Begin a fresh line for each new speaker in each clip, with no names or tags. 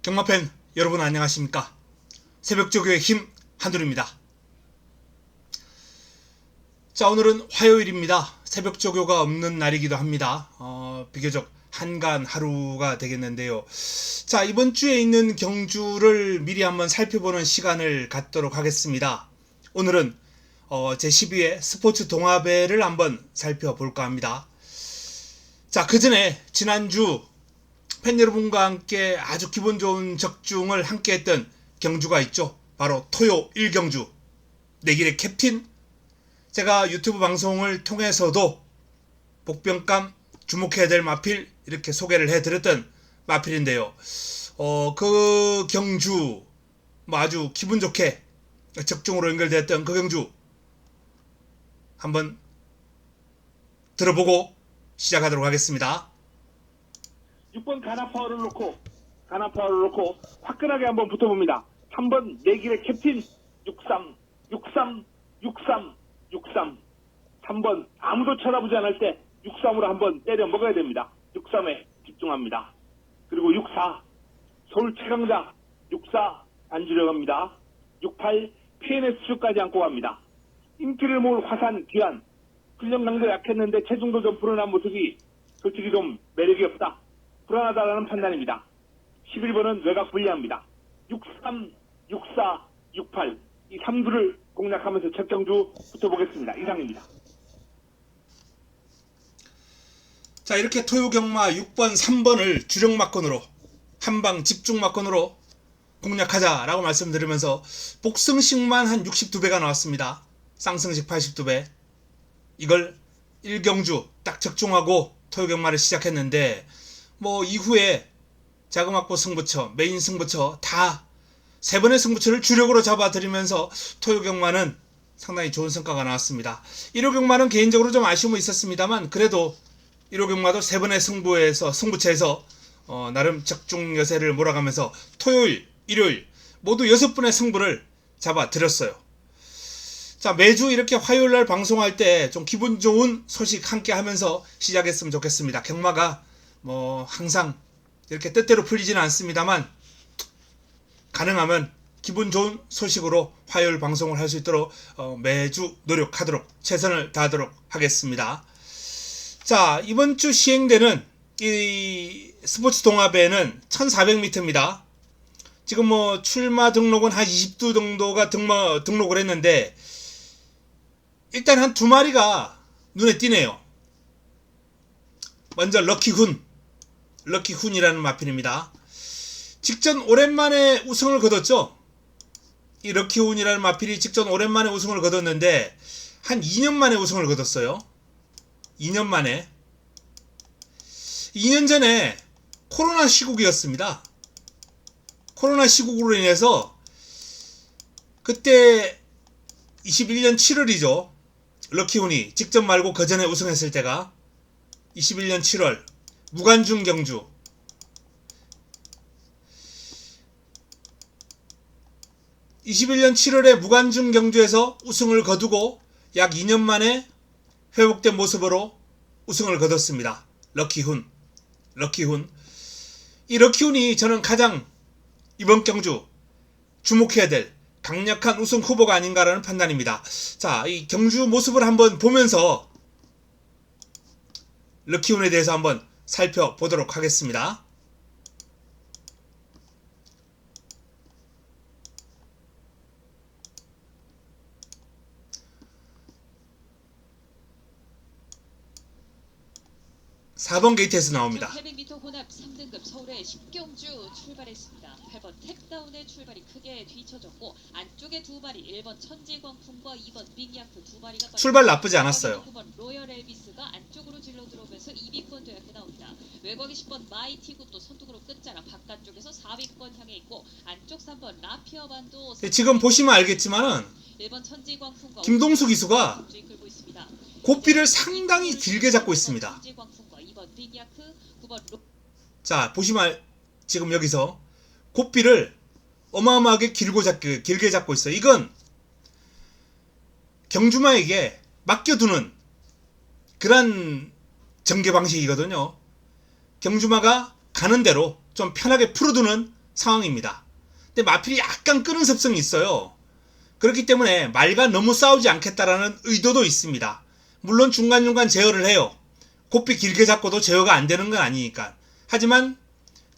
경마팬 여러분 안녕하십니까? 새벽조교의 힘 한돌입니다. 자, 오늘은 화요일입니다. 새벽조교가 없는 날이기도 합니다. 비교적 한가한 하루가 되겠는데요. 자, 이번 주에 있는 경주를 미리 한번 살펴보는 시간을 갖도록 하겠습니다. 오늘은 제12회 스포츠 동아배를 한번 살펴볼까 합니다. 자, 그 전에 지난주 팬 여러분과 함께 아주 기분 좋은 적중을 함께 했던 경주가 있죠. 바로 토요 1경주 내길의 캡틴. 제가 유튜브 방송을 통해서도 복병감 주목해야 될 마필 이렇게 소개를 해드렸던 마필인데요. 그 경주 아주 기분 좋게 적중으로 연결되었던 그 경주 한번 들어보고 시작하도록 하겠습니다.
6번 가나파워를 놓고 화끈하게 한번 붙어봅니다. 3번 내길의 캡틴 63 3번 아무도 쳐다보지 않을 때 63으로 한번 때려 먹어야 됩니다. 63에 집중합니다. 그리고 64 서울 최강자 64 안주려 갑니다. 68 PNS까지 안고 갑니다. 인기를 모을 화산 귀한 훈련 강도 약했는데 체중도 좀 불어난 모습이 솔직히 좀 매력이 없다. 불안하다라는 판단입니다. 11번은 외곽 불리합니다. 63, 64, 68 이 3두를 공략하면서 첫 경주 붙어보겠습니다. 이상입니다.
자, 이렇게 토요경마 6번, 3번을 주력마건으로 한방 집중마건으로 공략하자라고 말씀드리면서 복승식만 한 62배가 나왔습니다. 쌍승식 82배. 이걸 1경주 딱 적중하고 토요경마를 시작했는데 이후에 자금확보 승부처, 메인 승부처 다 세 번의 승부처를 주력으로 잡아드리면서 토요경마는 상당히 좋은 성과가 나왔습니다. 1호경마는 개인적으로 좀 아쉬움이 있었습니다만 그래도 1호경마도 세 번의 승부처에서 나름 적중 여세를 몰아가면서 토요일, 일요일 모두 6번의 승부를 잡아드렸어요. 자, 매주 이렇게 화요일날 방송할 때 좀 기분 좋은 소식 함께 하면서 시작했으면 좋겠습니다. 경마가 항상 이렇게 뜻대로 풀리지는 않습니다만 가능하면 기분 좋은 소식으로 화요일 방송을 할 수 있도록 매주 노력하도록 최선을 다하도록 하겠습니다. 자, 이번 주 시행되는 이 스포츠 동아배는 1400m입니다. 지금 출마 등록은 한 20두 정도가 등록을 했는데 일단 한 두 마리가 눈에 띄네요. 먼저 럭키훈이라는 마필입니다. 직전 오랜만에 우승을 거뒀죠. 이 럭키훈이라는 마필이 직전 오랜만에 우승을 거뒀는데 한 2년 만에 우승을 거뒀어요. 2년 만에. 2년 전에 코로나 시국이었습니다. 코로나 시국으로 인해서 그때 21년 7월이죠. 럭키훈이 직전 말고 그 전에 우승했을 때가 21년 7월 무관중 경주. 21년 7월에 무관중 경주에서 우승을 거두고 약 2년 만에 회복된 모습으로 우승을 거뒀습니다. 럭키훈. 이 럭키훈이 저는 가장 이번 경주 주목해야 될 강력한 우승 후보가 아닌가라는 판단입니다. 자, 이 경주 모습을 한번 보면서 럭키훈에 대해서 한번 살펴보도록 하겠습니다. (4번) 게이트에서 나옵니다.
800m 혼합 3등급 서울의 10경주 출발했습니다. 8번 탭다운의 출발이 크게 뒤쳐졌고 안쪽에 두 마리 1번 천지광풍과 2번 빅야크 두 마리가
출발 나쁘지 않았어요.
9번 로열 엘비스가 안쪽으로 질러 들어오면서 2위권 도약해 나옵니다. 외곽이 10번 마이티굿도 선두그룹 끝자락 바깥쪽에서 4위권 향해 있고 안쪽 3번 라피어 반도
지금 보시면 알겠지만은
1번 천지광풍과
김동수 기수가 고삐를 상당히 길게 잡고 있습니다. 자, 보시면 지금 여기서 고삐를 어마어마하게 길게 잡고 있어요. 이건 경주마에게 맡겨두는 그런 전개 방식이거든요. 경주마가 가는 대로 좀 편하게 풀어두는 상황입니다. 근데 마필이 약간 끄는 습성이 있어요. 그렇기 때문에 말과 너무 싸우지 않겠다라는 의도도 있습니다. 물론 중간중간 제어를 해요. 곱비 길게 잡고도 제어가 안 되는 건 아니니까. 하지만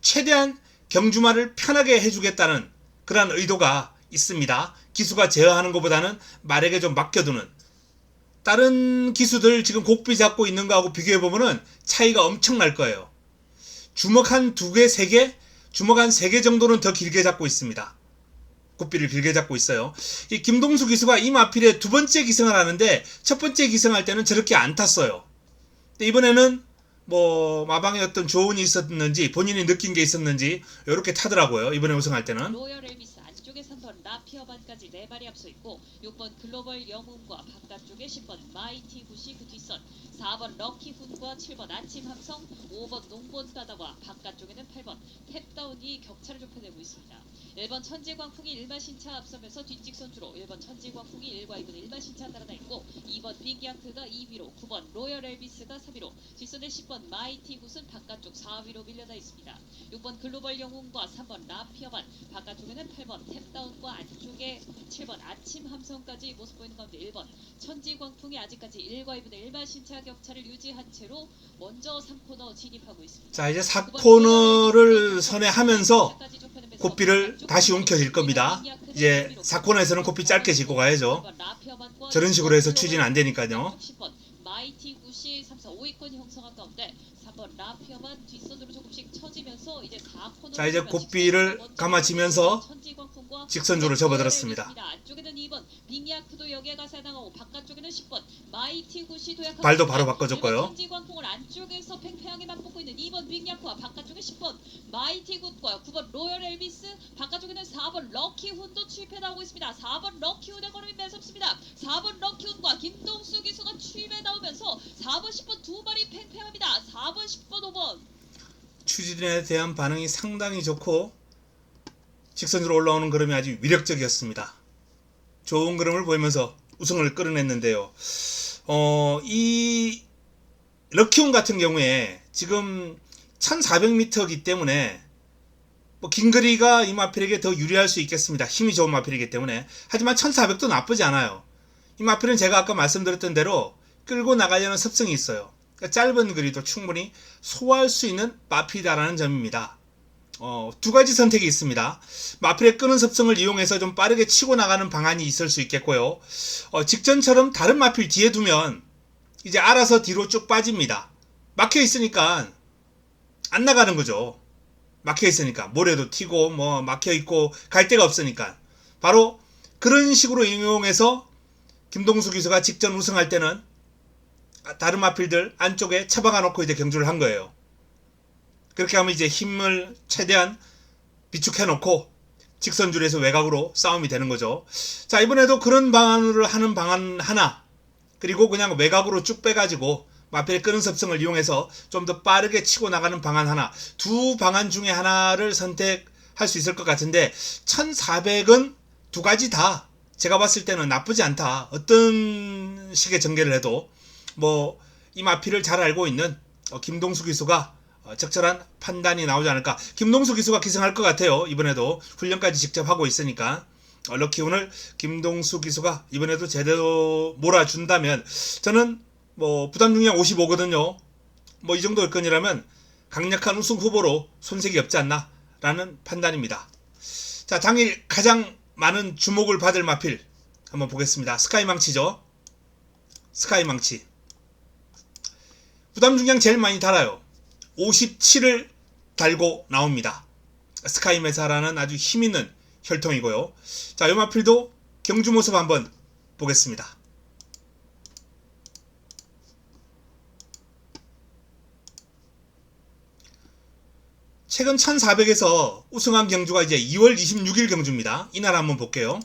최대한 경주마를 편하게 해주겠다는 그런 의도가 있습니다. 기수가 제어하는 것보다는 말에게 좀 맡겨두는. 다른 기수들 지금 곱비 잡고 있는 거하고 비교해보면은 차이가 엄청 날 거예요. 주먹 한 2개, 3개, 주먹 한 3개 정도는 더 길게 잡고 있습니다. 곱비를 길게 잡고 있어요. 이 김동수 기수가 이 마필에 2번째 기승을 하는데 첫 번째 기승할 때는 저렇게 안 탔어요. 근데 이번에는 뭐 마방에 어떤 조언이 있었는지 본인이 느낀 게 있었는지 이렇게 타더라고요. 이번에 우승할 때는.
로열 엘비스 안쪽에 3번 라피어반까지 4마리 앞서 있고 6번 글로벌 영웅과 바깥쪽에 10번 마이티 굿이 그 뒷선 4번 럭키훈과 7번 아침 함성 5번 농본 가다와 바깥쪽에는 8번 탭다운이 격차를 좁혀내고 있습니다. 1번 천지광풍이 일마신차 앞서면서 뒷직 선주로 1번 천지광풍이 1과 2분 일마신차 따라다 있고 2번 빅야크가 2위로 9번 로열 엘비스가 3위로 뒷선에 10번 마이티 굿은 바깥쪽 4위로 밀려나 있습니다. 6번 글로벌 영웅과 3번 라피어반 바깥쪽에는 8번 탭다운과 안쪽에 7번 아침 함성까지 모습 보이는 가운데 1번 천지광풍이 아직까지 1과 2분의 1마신차 격차를 유지한 채로 먼저 3코너 진입하고 있습니다.
자, 이제 4코너를 선회하면서 곱비를 다시 움켜쥘 겁니다. 이제 4코너에서는 곱비 짧게 짚고 가야죠. 저런 식으로 해서 추진 안 되니까요.
10번 마이티 굿이 3, 4, 5위권 형성한 가운데 3번 라피어만 뒷선으로 조금씩 처지면서 이제 4코너
자, 이제 곱비를 감아지면서 직선주로 접어들었습니다.
안쪽에는 2번 빅야크도 여기에 가서 해당하고 바깥쪽에는 10번 마이티 굿이 도약하고
발도 바로 바꿔줬고요.
천지광풍을 안쪽에서 팽팽하게 맞붙고 있는 2번 빅야크와 바깥쪽에 10번 마이티 굿과 9번 로열 엘비스 바깥쪽에는 4번 럭키훈도 추입해 나오고 있습니다. 4번 럭키훈의 걸음이 매섭습니다. 4번 럭키훈과 김동수 기수가 추입해 나오면서 4번 10번 두 발이 팽팽합니다. 4번 10번 5번
추진에 대한 반응이 상당히 좋고 직선으로 올라오는 걸음이 아주 위력적이었습니다. 좋은 걸음을 보이면서 우승을 끌어냈는데요. 이 럭키훈 같은 경우에 지금 1400m이기 때문에 뭐 긴거리가 이 마필에게 더 유리할 수 있겠습니다. 힘이 좋은 마필이기 때문에. 하지만 1400도 나쁘지 않아요. 이 마필은 제가 아까 말씀드렸던 대로 끌고 나가려는 습성이 있어요. 그러니까 짧은 거리도 충분히 소화할 수 있는 마필이다라는 점입니다. 2가지 선택이 있습니다. 마필의 끄는 습성을 이용해서 좀 빠르게 치고 나가는 방안이 있을 수 있겠고요. 직전처럼 다른 마필 뒤에 두면 이제 알아서 뒤로 쭉 빠집니다. 막혀 있으니까 안 나가는 거죠. 막혀 있으니까 모래도 튀고 뭐 막혀 있고 갈 데가 없으니까 바로 그런 식으로 이용해서 김동수 기수가 직전 우승할 때는 다른 마필들 안쪽에 처박아 놓고 이제 경주를 한 거예요. 그렇게 하면 이제 힘을 최대한 비축해 놓고 직선줄에서 외곽으로 싸움이 되는 거죠. 자, 이번에도 그런 방안을 하는 방안 하나, 그리고 그냥 외곽으로 쭉 빼가지고 마필의 끄는 습성을 이용해서 좀 더 빠르게 치고 나가는 방안 하나, 두 방안 중에 하나를 선택할 수 있을 것 같은데 1400은 2가지 다 제가 봤을 때는 나쁘지 않다. 어떤 식의 전개를 해도 뭐 이 마필을 잘 알고 있는 김동수 기수가 적절한 판단이 나오지 않을까. 김동수 기수가 기승할 것 같아요. 이번에도 훈련까지 직접 하고 있으니까 럭키훈을 김동수 기수가 이번에도 제대로 몰아준다면 저는 뭐 부담 중량 55거든요. 뭐 이 정도 여건이라면 강력한 우승 후보로 손색이 없지 않나 라는 판단입니다. 자, 당일 가장 많은 주목을 받을 마필 한번 보겠습니다. 스카이망치죠. 스카이망치 부담 중량 제일 많이 달아요. 57을 달고 나옵니다. 스카이메사라는 아주 힘있는 혈통이고요. 자, 이 마필도 경주 모습 한번 보겠습니다. 최근 1400에서 우승한 경주가 이제 2월 26일 경주입니다. 이날 한번 볼게요.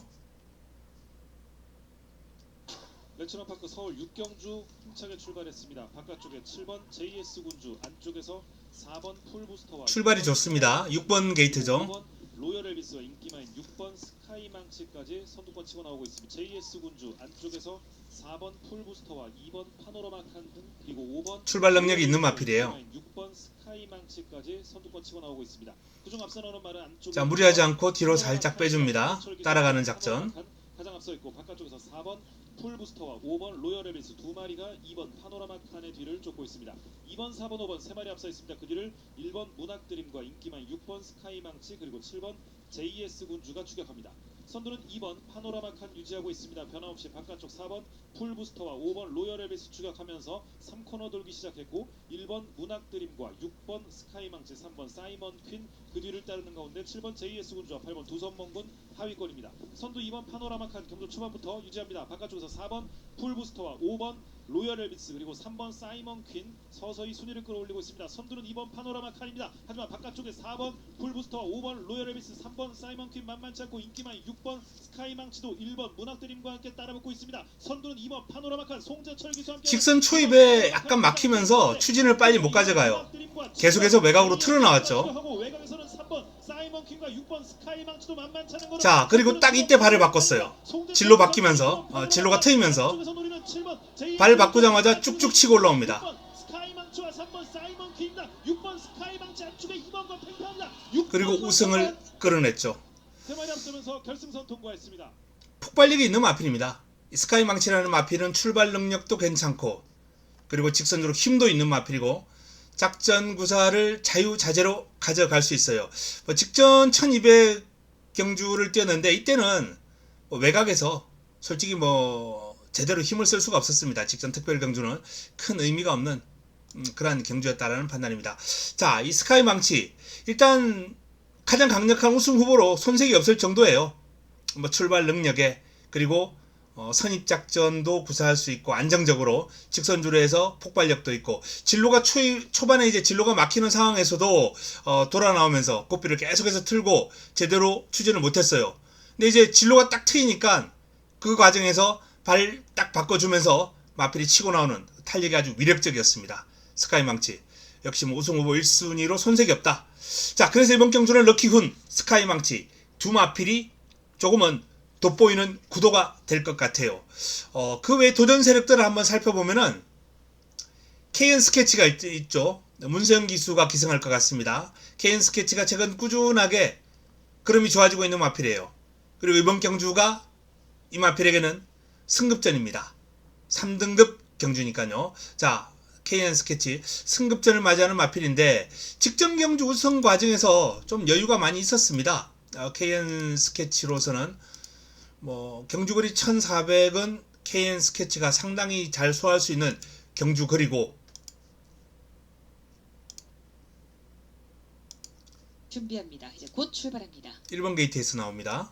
레츠너파크 서울 6경주 힘차게 출발했습니다. 바깥쪽에 7번 JS 군주, 안쪽에서 4번 풀부스터와
출발이 좋습니다. 6번 게이트죠.
5번 로열 로열 엘비스와 인기마인 6번 스카이망치까지 선두권 치고 나오고 있습니다. JS 군주 안쪽에서 4번 풀부스터와 2번 파노라마 칸군 그리고 5번
출발 능력이 있는 마필이에요.
6번 스카이망치까지 선두권 치고 나오고 있습니다. 그중 앞서 나오는 말은 안쪽에
자, 무리하지 않고 뒤로 살짝 빼줍니다. 따라가는 작전.
가장 앞서 있고 바깥쪽에서 4번 풀부스터와 5번 로열 엘비스 두 마리가 2번 파노라마 칸의 뒤를 쫓고 있습니다. 2번, 4번, 5번 세 마리 앞서 있습니다. 그 뒤를 1번 문학드림과 인기마인 6번 스카이망치 그리고 7번 JS 군주가 추격합니다. 선두는 2번 파노라마 칸 유지하고 있습니다. 변함없이 바깥쪽 4번 풀부스터와 5번 로열 엘비스 추격하면서 3코너 돌기 시작했고 1번 문학드림과 6번 스카이망치 3번 사이먼 퀸 그 뒤를 따르는 가운데 7번 JS 군주와 8번 두선멍군 하위권입니다. 선두 2번 파노라마 칸 경주 초반부터 유지합니다. 바깥쪽에서 4번 풀부스터와 5번 로열 엘비스 그리고 3번 사이먼 퀸 서서히 순위를 끌어올리고 있습니다. 선두는 2번 파노라마 칸입니다. 하지만 바깥쪽에 4번 풀부스터와 5번 로열 엘비스 3번 사이먼 퀸 만만치 않고 인기마인 6번 스카이망치도 1번 문학드림과 함께 따라붙고 있습니다. 선두는 2번 파노라마 칸 송재철 기수와 함께
직선 초입에 약간 막히면서 추진을 빨리 못 가져가요. 계속해서 외곽으로 틀어나왔죠.
외곽에서는 3번 사이먼 퀸과 6번 스카이망치도 만만치 않은 거로
자, 그리고 딱 이때 발을 바꿨어요. 진로 바뀌면서 진로가 트이면서 발 바꾸자마자 쭉쭉 치고 올라옵니다.
스카이망치와 3번 사이먼 퀸과 6번 스카이망치 안쪽에 2번과 팽팽합니다.
그리고 우승을 끌어냈죠.
세 마리 앞서면서 결승선 통과했습니다.
폭발력이 있는 마필입니다. 스카이망치라는 마필은 출발 능력도 괜찮고 그리고 직선적으로 힘도 있는 마필이고 작전 구사를 자유자재로 가져갈 수 있어요. 직전 1200 경주를 뛰었는데 이때는 외곽에서 솔직히 제대로 힘을 쓸 수가 없었습니다. 직전 특별 경주는 큰 의미가 없는 그러한 경주였다라는 판단입니다. 자, 이 스카이망치 일단 가장 강력한 우승 후보로 손색이 없을 정도예요. 출발 능력에 그리고 선입작전도 구사할 수 있고 안정적으로 직선주로해서 폭발력도 있고 진로가 초반에 이제 진로가 막히는 상황에서도 돌아 나오면서 고삐를 계속해서 틀고 제대로 추진을 못했어요. 근데 이제 진로가 딱 트이니까 그 과정에서 발 딱 바꿔주면서 마필이 치고 나오는 탄력이 아주 위력적이었습니다. 스카이망치 역시 우승 후보 1순위로 손색이 없다. 자, 그래서 이번 경주는 럭키훈, 스카이망치 두 마필이 조금은 돋보이는 구도가 될 것 같아요. 그 외 도전 세력들을 한번 살펴보면은 KN 스케치가 있죠. 문세영 기수가 기승할 것 같습니다. KN 스케치가 최근 꾸준하게 그름이 좋아지고 있는 마필이에요. 그리고 이번 경주가 이 마필에게는 승급전입니다. 3등급 경주니까요. 자, KN 스케치 승급전을 맞이하는 마필인데 직전 경주 우승 과정에서 좀 여유가 많이 있었습니다. KN 스케치로서는 경주거리 1400은 KN 스케치가 상당히 잘 소화할 수 있는 경주거리고
준비합니다. 이제 곧 출발합니다.
1번 게이트에서 나옵니다.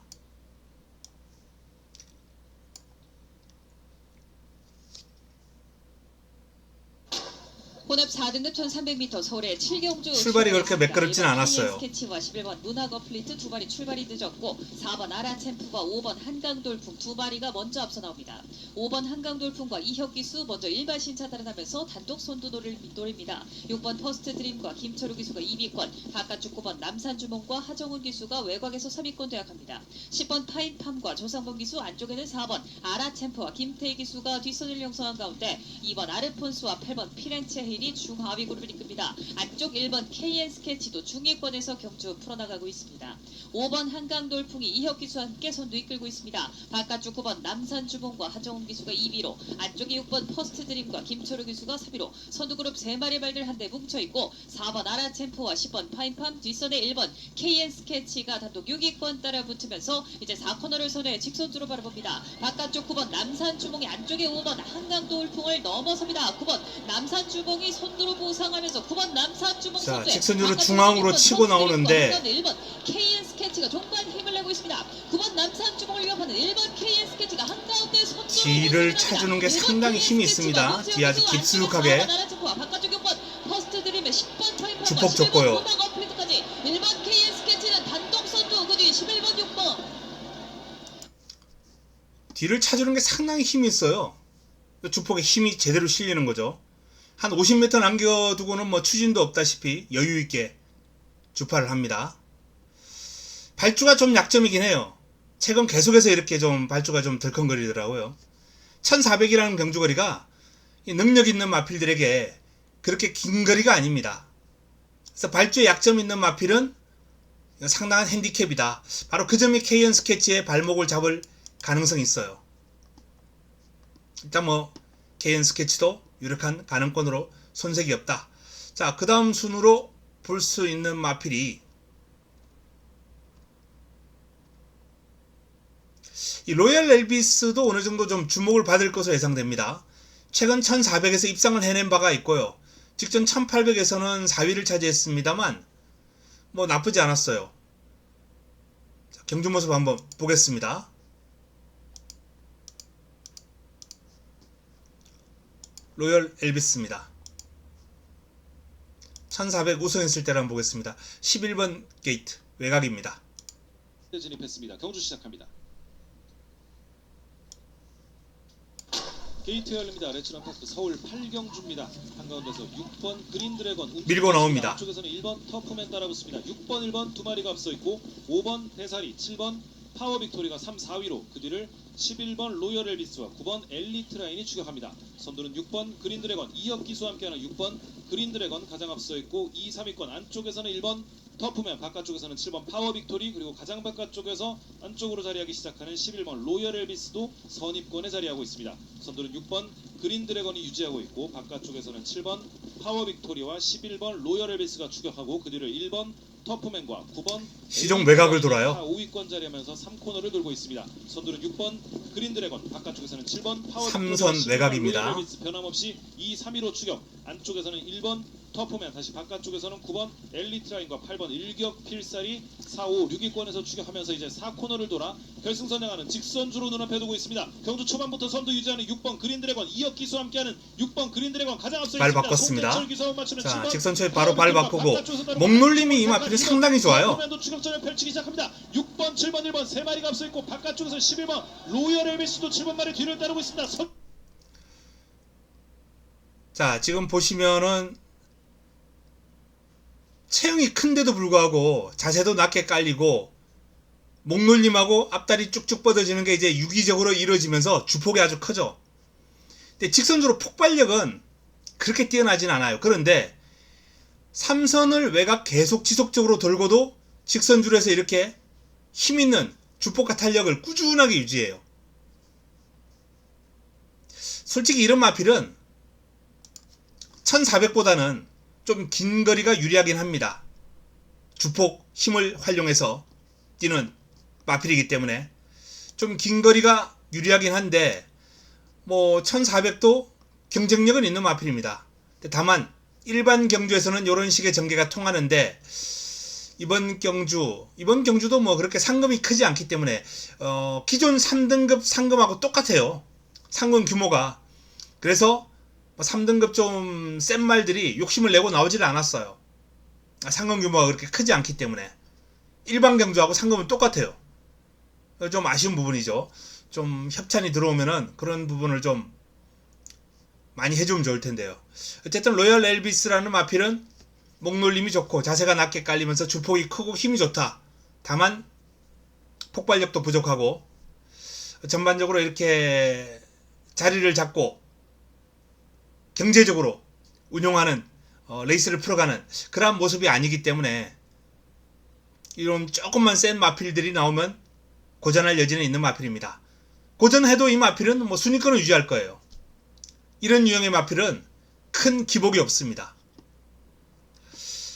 혼합 4등급 1300m 서울의 7경주
출발이 그렇게 매끄럽진 않았어요.
스케치와 11번 문학어 플리트 두 마리 출발이 늦었고 4번 아라챔프와 5번 한강돌풍 두 마리가 먼저 앞서 나옵니다. 5번 한강돌풍과 이혁기수 먼저 일반 신차단을 하면서 단독 선두도를 노립니다. 6번 퍼스트 드림과 김철우 기수가 2위권, 바깥쪽 9번 남산주몽과 하정훈 기수가 외곽에서 3위권 도약합니다. 10번 파인팜과 조상범 기수 안쪽에는 4번 아라챔프와 김태희 기수가 뒷선을 형성한 가운데 2번 아르폰스와 8번 피렌체 힐이 중하위 그룹을 이끕니다. 안쪽 1번 KN 스케치도 중위권에서 경주 풀어나가고 있습니다. 5번 한강돌풍이 이혁 기수와 함께 선두 이끌고 있습니다. 바깥쪽 9번 남산주봉과 하정훈 기수가 2위로, 안쪽에 6번 퍼스트 드림과 김철우 기수가 3위로 선두 그룹 3마리 발들 한대 뭉쳐있고 4번 아라챔프와 10번 파인팜, 뒷선에 1번 KN 스케치가 단독 6위권 따라 붙으면서 이제 4코너를 선해 직선주로 바라봅니다. 바깥쪽 9번 남산주봉이 안쪽에 5번 한강돌풍을 넘어섭니다. 9번 남산주봉이 선두로 보상하면서 9번 남산주봉
자,
선두에
직선주로 중앙으로 치고 나오는데
1번 KN 스케치가 종반 힘을 내고 있습니다. 9번 남산주봉을 위협하는 1번 KN 스케치가 한가운데 선두로
뒤를 차주는 게 상당히 힘이 있습니다. 뒤 아주 깊숙하게
바깥쪽 6번 퍼스트 드림의 10번 파이퍼가
주폭 줬고요.
11번 어플리트까지 1번 KN 스케치는 단독 선두, 그 뒤 11번 6번
뒤를 차주는 게 상당히 힘이 있어요. 주폭에 힘이 제대로 실리는 거죠. 한 50m 남겨두고는 추진도 없다시피 여유있게 주파를 합니다. 발주가 좀 약점이긴 해요. 최근 계속해서 이렇게 좀 발주가 좀 덜컹거리더라고요. 1400이라는 경주거리가 능력 있는 마필들에게 그렇게 긴 거리가 아닙니다. 그래서 발주에 약점 있는 마필은 상당한 핸디캡이다. 바로 그 점이 KN 스케치의 발목을 잡을 가능성이 있어요. 일단 뭐 KN 스케치도 유력한 가능권으로 손색이 없다. 자, 그 다음 순으로 볼 수 있는 마필이 이 로얄 엘비스도 어느 정도 좀 주목을 받을 것으로 예상됩니다. 최근 1400에서 입상을 해낸 바가 있고요. 직전 1800에서는 4위를 차지했습니다만 뭐 나쁘지 않았어요. 자, 경주 모습 한번 보겠습니다. 로얄 엘비스입니다. 1400 우승했을 때를 한번 보겠습니다. 11번 게이트 외곽입니다.
진입했습니다. 경주 시작합니다. 게이트 열립니다. 레츠런 파크 서울 8경주입니다. 한가운데서 6번 그린 드래곤
밀고 나옵니다.
앞쪽에서는 1번 터프맨 따라붙습니다. 6번 1번 두 마리가 앞서 있고 5번 배사리 7번 파워 빅토리가 3, 4위로 그 뒤를 11번 로열 엘비스와 9번 엘리트 라인이 추격합니다. 선두는 6번 그린 드래곤 2역 기수와 함께하는 6번 그린 드래곤 가장 앞서 있고 2, 3위권 안쪽에서는 1번 터프맨, 바깥쪽에서는 7번 파워 빅토리, 그리고 가장 바깥쪽에서 안쪽으로 자리하기 시작하는 11번 로열 엘비스도 선입권에 자리하고 있습니다. 선두는 6번 그린 드래곤이 유지하고 있고 바깥쪽에서는 7번 파워 빅토리와 11번 로열 엘비스가 추격하고 그 뒤를 1번 터프맨과 9번
시종 외곽을 돌아요.
5위권 자리하면서 3코너를 돌고 있습니다. 선두는 6번 그린 드래곤, 바깥쪽에서는 7번 파워
삼선
빅토리,
외곽입니다.
로열 엘비스 변함없이 2, 3위로 추격. 안쪽에서는 1번 터프맨, 다시 바깥쪽에서는 9번 엘리트 라인과 8번 일격 필살이 4, 5, 6위권에서 추격하면서 이제 4코너를 돌아 결승선 향하는 직선주로 눈앞에 두고 있습니다. 경주 초반부터 선두 유지하는 6번 그린 드래곤, 2역 기수와 함께하는 6번 그린 드래곤 가장 앞서
발
있습니다.
바꿨습니다.
송대철 기수와 맞추는
자,
7번
직선초에 바로 발 바꾸고 목놀림이 이 마필이 상당히 좋아요.
터프맨도 추격전을 펼치기 시작합니다. 6번, 7번, 1번 세 마리가 앞서 있고 바깥쪽에서 11번 로열 엘비스도 7번 마리 뒤를 따르고 있습니다.
자, 지금 보시면은 체형이 큰데도 불구하고 자세도 낮게 깔리고 목놀림하고 앞다리 쭉쭉 뻗어지는 게 이제 유기적으로 이루어지면서 주폭이 아주 크죠. 근데 직선주로 폭발력은 그렇게 뛰어나진 않아요. 그런데 3선을 외곽 계속 지속적으로 돌고도 직선줄에서 이렇게 힘있는 주폭과 탄력을 꾸준하게 유지해요. 솔직히 이런 마필은 1400보다는 좀 긴 거리가 유리하긴 합니다. 주폭 힘을 활용해서 뛰는 마필이기 때문에 좀 긴 거리가 유리하긴 한데 뭐 1400도 경쟁력은 있는 마필입니다. 다만 일반 경주에서는 이런 식의 전개가 통하는데 이번 경주도 뭐 그렇게 상금이 크지 않기 때문에 기존 3등급 상금하고 똑같아요. 상금 규모가. 그래서 3등급 좀 센 말들이 욕심을 내고 나오지를 않았어요. 상금 규모가 그렇게 크지 않기 때문에. 일반 경주하고 상금은 똑같아요. 좀 아쉬운 부분이죠. 좀 협찬이 들어오면은 그런 부분을 좀 많이 해주면 좋을 텐데요. 어쨌든 로얄 엘비스라는 마필은 목놀림이 좋고 자세가 낮게 깔리면서 주폭이 크고 힘이 좋다. 다만 폭발력도 부족하고 전반적으로 이렇게 자리를 잡고 경제적으로 운용하는 레이스를 풀어가는 그러한 모습이 아니기 때문에 이런 조금만 센 마필들이 나오면 고전할 여지는 있는 마필입니다. 고전해도 이 마필은 뭐 순위권을 유지할 거예요. 이런 유형의 마필은 큰 기복이 없습니다.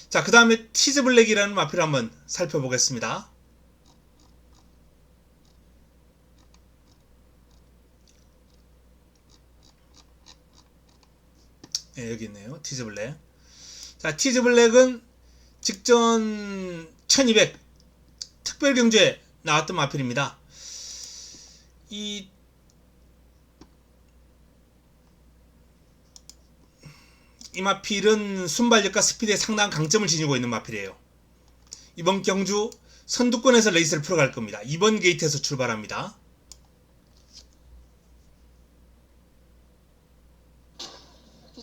자, 그 다음에 티즈블랙이라는 마필을 한번 살펴보겠습니다. 네, 여기 있네요. 티즈블랙. 자, 티즈블랙은 직전 1200 특별경주에 나왔던 마필입니다. 이 마필은 순발력과 스피드에 상당한 강점을 지니고 있는 마필이에요. 이번 경주 선두권에서 레이스를 풀어갈 겁니다. 2번 게이트에서 출발합니다.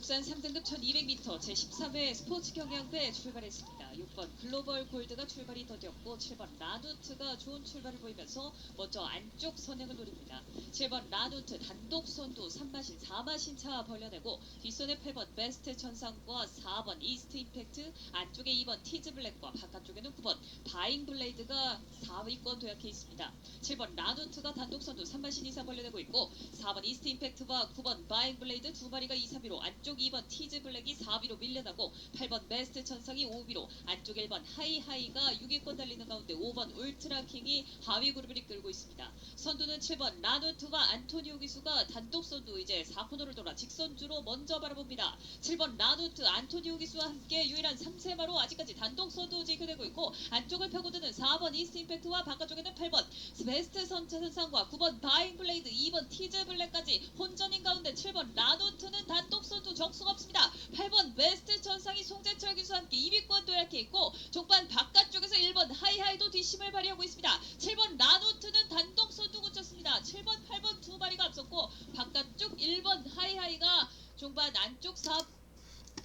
국산 3등급 1200m 제13회 스포츠 경향배 출발했습니다. 6번 글로벌 골드가 출발이 더뎠고 7번 라누트가 좋은 출발을 보이면서 먼저 안쪽 선행을 노립니다. 7번 라누트 단독 선두 3마신 4마신 차 벌려내고 뒷선에 8번 베스트 천상과 4번 이스트 임팩트, 안쪽에 2번 티즈 블랙과 바깥쪽에는 9번 바잉 블레이드가 4위권 도약해 있습니다. 7번 라누트가 단독 선두 3마신 이상 벌려내고 있고 4번 이스트 임팩트와 9번 바잉 블레이드 두 마리가 2, 3위로, 안쪽 2번 티즈 블랙이 4위로 밀려나고 8번 베스트 천상이 5위로, 안쪽 1번 하이하이가 6위권 달리는 가운데 5번 울트라킹이 하위 그룹을 이끌고 있습니다. 선두는 7번 라누트와 안토니오 기수가 단독 선두 이제 4코너를 돌아 직선주로 먼저 바라봅니다. 7번 라누트 안토니오 기수와 함께 유일한 3세마로 아직까지 단독 선두 지켜내고 있고, 안쪽을 펴고드는 4번 이스트 임팩트와 바깥쪽에는 8번 베스트 선상과 9번 바잉 블레이드, 2번 티즈 블랙까지 혼전인 가운데 7번 라누트는 단독 선두 적수가 없습니다. 8번 베스트 천상이 송재철 기수와 함께 2위권 도약해 있고, 종반 바깥쪽에서 1번 하이하이도 뒷심을 발휘하고 있습니다. 7번 라누트는 단독 선두 굳혔습니다. 7번, 8번 두 마리가 앞섰고 바깥쪽 1번 하이하이가 종반 안쪽 4.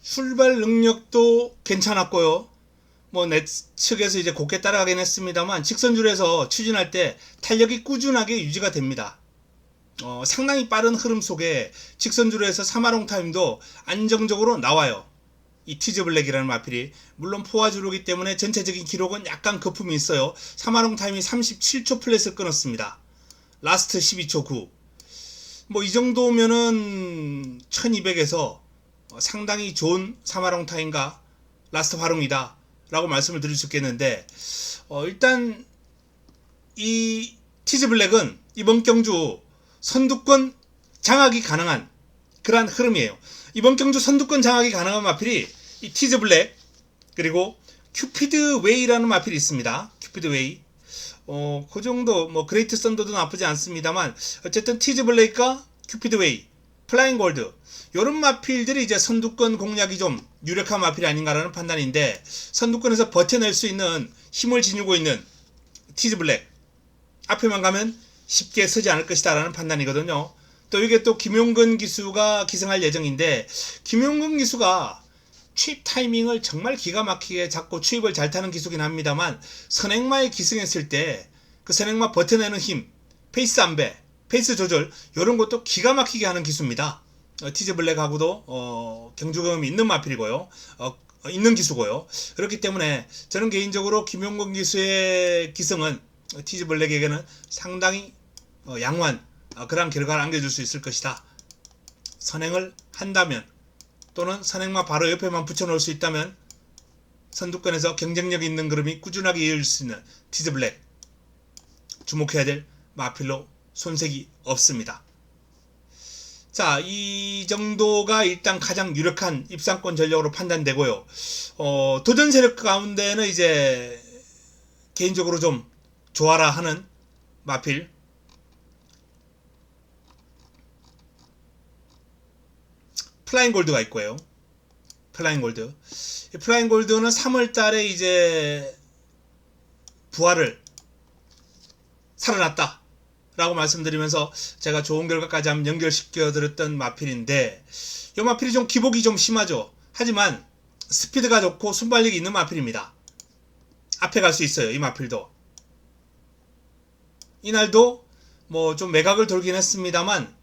출발 능력도 괜찮았고요. 뭐 내 측에서 이제 곱게 따라가긴 했습니다만 직선줄에서 추진할 때 탄력이 꾸준하게 유지가 됩니다. 상당히 빠른 흐름 속에 직선줄에서 3화롱 타임도 안정적으로 나와요. 이 티즈 블랙이라는 마필이. 물론 포화주로기 때문에 전체적인 기록은 약간 거품이 있어요. 3화롱 타임이 37초 플랫을 끊었습니다. 라스트 12초 9. 뭐 이 정도면은 1200에서 상당히 좋은 3화롱 타임과 라스트 화롱이다 라고 말씀을 드릴 수 있겠는데, 일단 이 티즈 블랙은 이번 경주 선두권 장악이 가능한 그러한 흐름이에요. 이번 경주 선두권 장악이 가능한 마필이 이 티즈 블랙, 그리고 큐피드 웨이라는 마필이 있습니다. 큐피드 웨이. 그 정도, 뭐 그레이트 썬더도 나쁘지 않습니다만 어쨌든 티즈 블랙과 큐피드 웨이, 플라잉 골드, 요런 마필들이 이제 선두권 공략이 좀 유력한 마필이 아닌가라는 판단인데, 선두권에서 버텨낼 수 있는 힘을 지니고 있는 티즈 블랙 앞에만 가면 쉽게 서지 않을 것이다 라는 판단이거든요. 또 이게 또 김용근 기수가 기승할 예정인데, 김용근 기수가 추입 타이밍을 정말 기가 막히게 잡고 추입을 잘 타는 기수긴 합니다만, 선행마에 기승했을 때 그 선행마 버텨내는 힘, 페이스 안배, 페이스 조절, 이런 것도 기가 막히게 하는 기수입니다. 티즈 블랙하고도 경주감이 있는 마필이고요. 있는 기수고요. 그렇기 때문에 저는 개인적으로 김용근 기수의 기승은 티즈 블랙에게는 상당히 양호한 그런 결과를 안겨줄 수 있을 것이다. 선행을 한다면, 또는 선행마 바로 옆에만 붙여놓을 수 있다면 선두권에서 경쟁력 있는 그룹이 꾸준하게 이어질 수 있는 티즈 블랙, 주목해야 될 마필로 손색이 없습니다. 자, 이 정도가 일단 가장 유력한 입상권 전력으로 판단되고요. 도전 세력 가운데는 이제 개인적으로 좀 좋아라 하는 마필, 플라잉 골드가 있고요. 플라잉 골드. 이 플라잉 골드는 3월 달에 이제 부활을 살아났다 라고 말씀드리면서 제가 좋은 결과까지 한번 연결시켜 드렸던 마필인데, 이 마필이 좀 기복이 좀 심하죠. 하지만 스피드가 좋고 순발력이 있는 마필입니다. 앞에 갈 수 있어요. 이 마필도. 이날도 뭐 좀 매각을 돌긴 했습니다만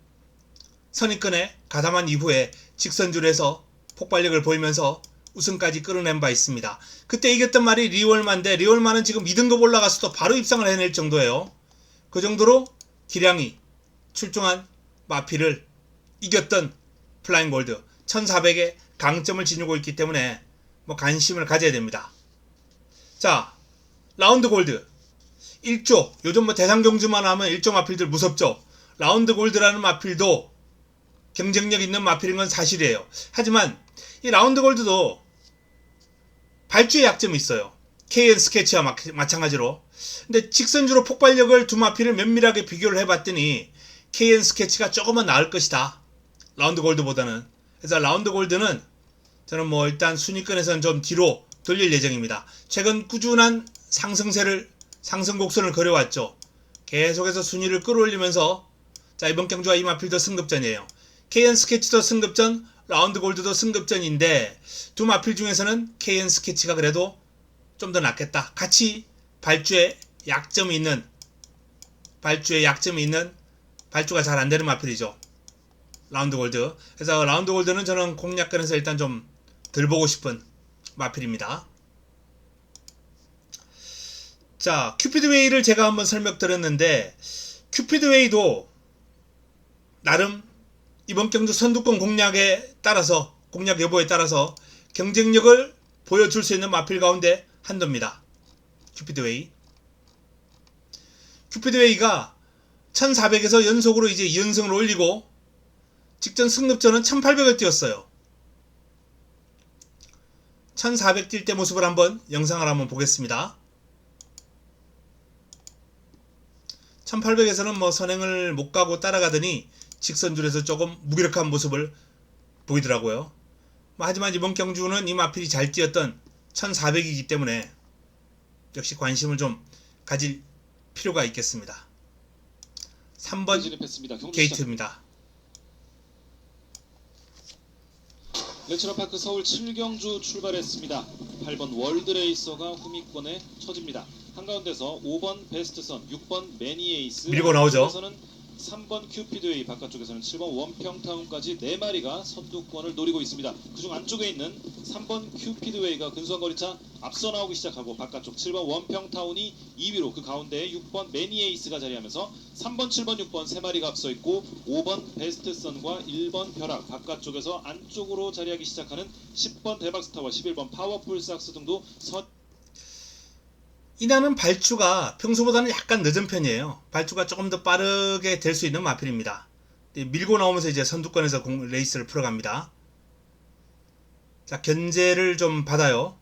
선입근에 가담한 이후에 직선줄에서 폭발력을 보이면서 우승까지 끌어낸 바 있습니다. 그때 이겼던 말이 리월마인데, 리월마는 지금 2등급 올라가서도 바로 입상을 해낼 정도예요. 그 정도로 기량이 출중한 마필을 이겼던 플라잉 골드, 1400의 강점을 지니고 있기 때문에 뭐 관심을 가져야 됩니다. 자, 라운드 골드 1조, 요즘 뭐 대상 경주만 하면 1조 마필들 무섭죠. 라운드 골드라는 마필도 경쟁력 있는 마필인 건 사실이에요. 하지만 이 라운드 골드도 발주의 약점이 있어요. KN 스케치와 마찬가지로. 근데 직선주로 폭발력을 두 마필을 면밀하게 비교를 해봤더니 KN 스케치가 조금은 나을 것이다, 라운드 골드보다는. 그래서 라운드 골드는 저는 뭐 일단 순위권에서는 좀 뒤로 돌릴 예정입니다. 최근 꾸준한 상승 곡선을 그려왔죠. 계속해서 순위를 끌어올리면서, 자, 이번 경주와 이 마필도 승급전이에요. KN 스케치도 승급전, 라운드 골드도 승급전인데 두 마필 중에서는 KN 스케치가 그래도 좀 더 낫겠다. 같이 발주에 약점이 있는 발주가 잘 안되는 마필이죠. 라운드 골드. 그래서 라운드 골드는 저는 공략권에서 일단 좀 덜 보고 싶은 마필입니다. 자, 큐피드웨이를 제가 한번 설명드렸는데 큐피드웨이도 나름 이번 경주 선두권 공략에 따라서, 공략 여부에 따라서 경쟁력을 보여줄 수 있는 마필 가운데 한도입니다. 큐피드웨이가 1400에서 연속으로 이제 2연승을 올리고 직전 승급전은 1800을 뛰었어요. 1400 뛸 때 모습을 한번 영상을 한번 보겠습니다. 1800에서는 뭐 선행을 못 가고 따라가더니 직선줄에서 조금 무기력한 모습을 보이더라고요. 하지만 이번 경주는 이 마필이 잘 뛰었던 1400이기 때문에 역시 관심을 좀 가질 필요가 있겠습니다. 3번
진입했습니다. 경주
게이트입니다.
레츠러파크 서울 7경주 출발했습니다. 8번 월드레이서가 후미권에 처집니다. 한가운데서 5번 베스트선, 6번 매니에이스,
밀고 나오죠.
쪽에서는 3번 큐피드웨이, 바깥쪽에서는 7번 원평타운까지 4마리가 선두권을 노리고 있습니다. 그중 안쪽에 있는 3번 큐피드웨이가 근소한 거리차 앞서 나오기 시작하고 바깥쪽 7번 원평타운이 2위로 그 가운데에 6번 매니에이스가 자리하면서 3번, 7번, 6번 3마리가 앞서 있고 5번 베스트선과 1번 벼락, 바깥쪽에서 안쪽으로 자리하기 시작하는 10번 대박스타와 11번 파워풀 삭스 등도
이나는 발주가 평소보다는 약간 늦은 편이에요. 발주가 조금 더 빠르게 될 수 있는 마필입니다. 밀고 나오면서 이제 선두권에서 레이스를 풀어갑니다. 자, 견제를 좀 받아요.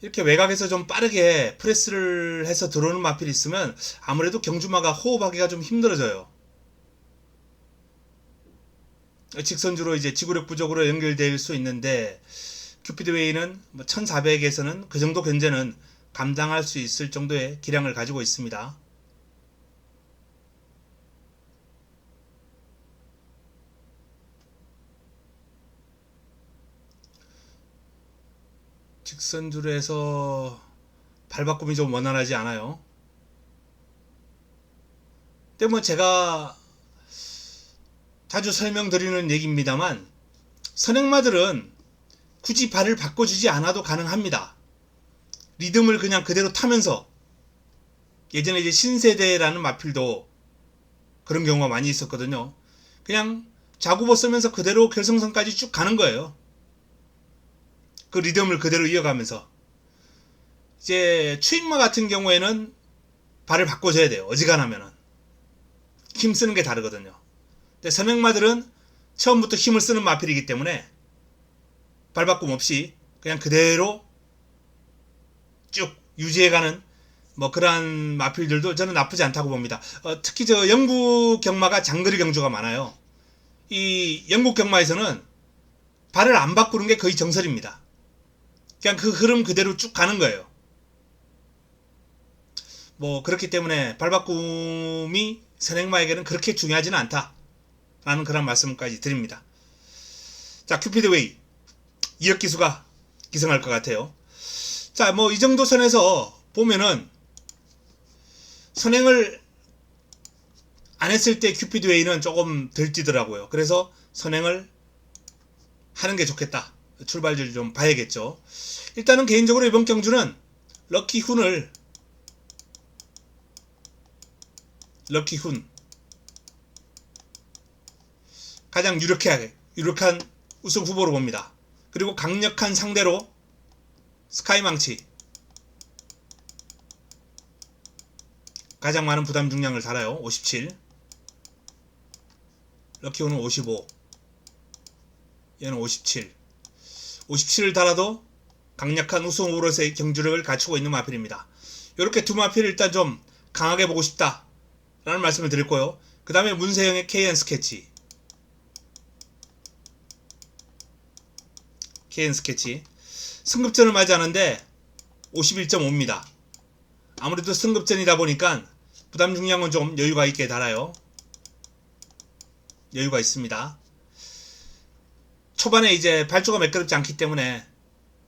이렇게 외곽에서 좀 빠르게 프레스를 해서 들어오는 마필이 있으면 아무래도 경주마가 호흡하기가 좀 힘들어져요. 직선주로 이제 지구력 부족으로 연결될 수 있는데 큐피드웨이는 1400에서는 그 정도 견제는 감당할 수 있을 정도의 기량을 가지고 있습니다. 직선줄에서 발바꿈이 좀 원활하지 않아요. 때문에 제가 자주 설명드리는 얘기입니다만 선행마들은 굳이 발을 바꿔주지 않아도 가능합니다. 리듬을 그냥 그대로 타면서 예전에 이제 신세대라는 마필도 그런 경우가 많이 있었거든요. 그냥 자구보 쓰면서 그대로 결승선까지 쭉 가는 거예요. 그 리듬을 그대로 이어가면서 이제 추임마 같은 경우에는 발을 바꿔줘야 돼요. 어지간하면은 힘 쓰는 게 다르거든요. 근데 선행마들은 처음부터 힘을 쓰는 마필이기 때문에 발바꿈 없이 그냥 그대로 쭉 유지해가는 뭐 그러한 마필들도 저는 나쁘지 않다고 봅니다. 특히 저 영국 경마가 장거리 경주가 많아요. 이 영국 경마에서는 발을 안 바꾸는 게 거의 정설입니다. 그냥 그 흐름 그대로 쭉 가는 거예요. 뭐 그렇기 때문에 발바꿈이 선행마에게는 그렇게 중요하지는 않다라는 그런 말씀까지 드립니다. 자, 큐피드웨이 2억 기수가 기승할 것 같아요. 자, 뭐 이 정도 선에서 보면은 선행을 안 했을 때 큐피드웨이는 조금 덜 뛰더라고요. 그래서 선행을 하는 게 좋겠다. 출발줄 좀 봐야겠죠. 일단은 개인적으로 이번 경주는 럭키훈 가장 유력한 우승 후보로 봅니다. 그리고 강력한 상대로 스카이망치 가장 많은 부담 중량을 달아요. 57. 럭키훈은 55. 얘는 57. 57을 달아도 강력한 우승 후보로서의 경주력을 갖추고 있는 마필입니다. 이렇게 두 마필을 일단 좀 강하게 보고 싶다 라는 말씀을 드렸고요. 그 다음에 문세영의 KN 스케치. 승급전을 맞이하는데 51.5입니다. 아무래도 승급전이다 보니까 부담 중량은 좀 여유가 있게 달아요. 여유가 있습니다. 초반에 이제 발주가 매끄럽지 않기 때문에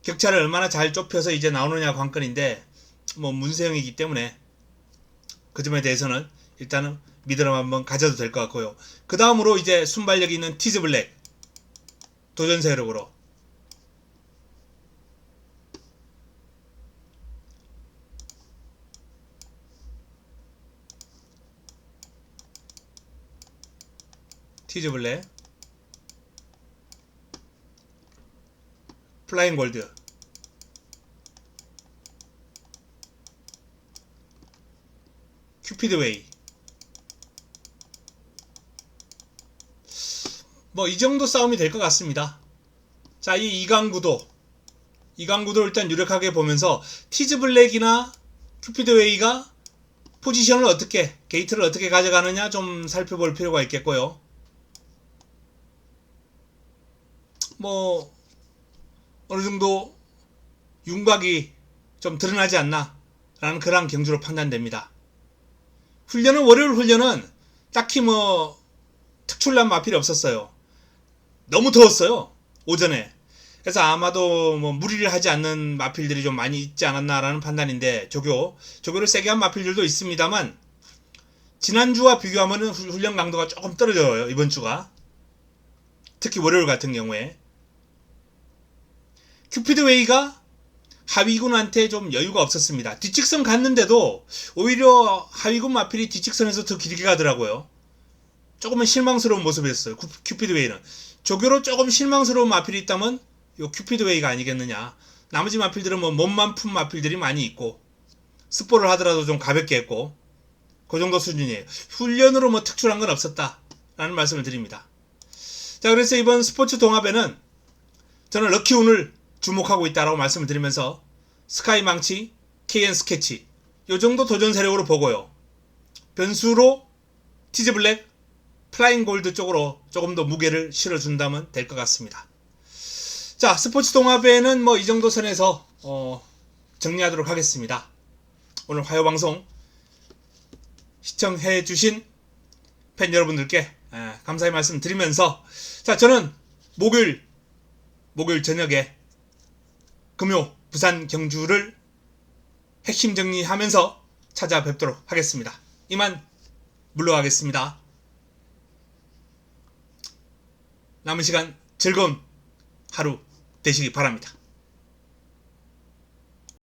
격차를 얼마나 잘 좁혀서 이제 나오느냐 관건인데 뭐 문세영이기 때문에 그 점에 대해서는 일단은 믿으러 한번 가져도 될 것 같고요. 그 다음으로 이제 순발력이 있는 티즈블랙 도전 세력으로 티즈블랙 플라잉 골드 큐피드 웨이 뭐 이 정도 싸움이 될 것 같습니다. 자, 이 이강구도 일단 유력하게 보면서 티즈블랙이나 큐피드 웨이가 포지션을 어떻게 게이트를 어떻게 가져가느냐 좀 살펴볼 필요가 있겠고요. 뭐 어느정도 윤곽이 좀 드러나지 않나 라는 그런 경주로 판단됩니다. 월요일 훈련은 딱히 뭐 특출난 마필이 없었어요. 너무 더웠어요, 오전에. 그래서 아마도 뭐 무리를 하지 않는 마필들이 좀 많이 있지 않았나라는 판단인데, 조교를 세게 한 마필들도 있습니다만 지난주와 비교하면 훈련 강도가 조금 떨어져요, 이번 주가. 특히 월요일 같은 경우에. 큐피드 웨이가 하위군한테 좀 여유가 없었습니다. 뒷직선 갔는데도 오히려 하위군 마필이 뒷직선에서 더 길게 가더라고요. 조금은 실망스러운 모습이었어요, 큐피드 웨이는. 조교로 조금 실망스러운 마필이 있다면 요 큐피드 웨이가 아니겠느냐. 나머지 마필들은 뭐 몸만 푼 마필들이 많이 있고 스포를 하더라도 좀 가볍게 했고 그 정도 수준이에요. 훈련으로 뭐 특출한 건 없었다 라는 말씀을 드립니다. 자, 그래서 이번 스포츠 동합에는 저는 럭키운을 주목하고 있다라고 말씀을 드리면서 스카이 망치, KN 스케치 요 정도 도전 세력으로 보고요. 변수로 티즈블랙, 플라잉 골드 쪽으로 조금 더 무게를 실어준다면 될 것 같습니다. 자, 스포츠 동합에는 뭐 이 정도 선에서 정리하도록 하겠습니다. 오늘 화요방송 시청해주신 팬 여러분들께 감사의 말씀 드리면서, 자, 저는 목요일 저녁에 금요 부산 경주를 핵심 정리하면서 찾아뵙도록 하겠습니다. 이만 물러가겠습니다. 남은 시간 즐거운 하루 되시기 바랍니다.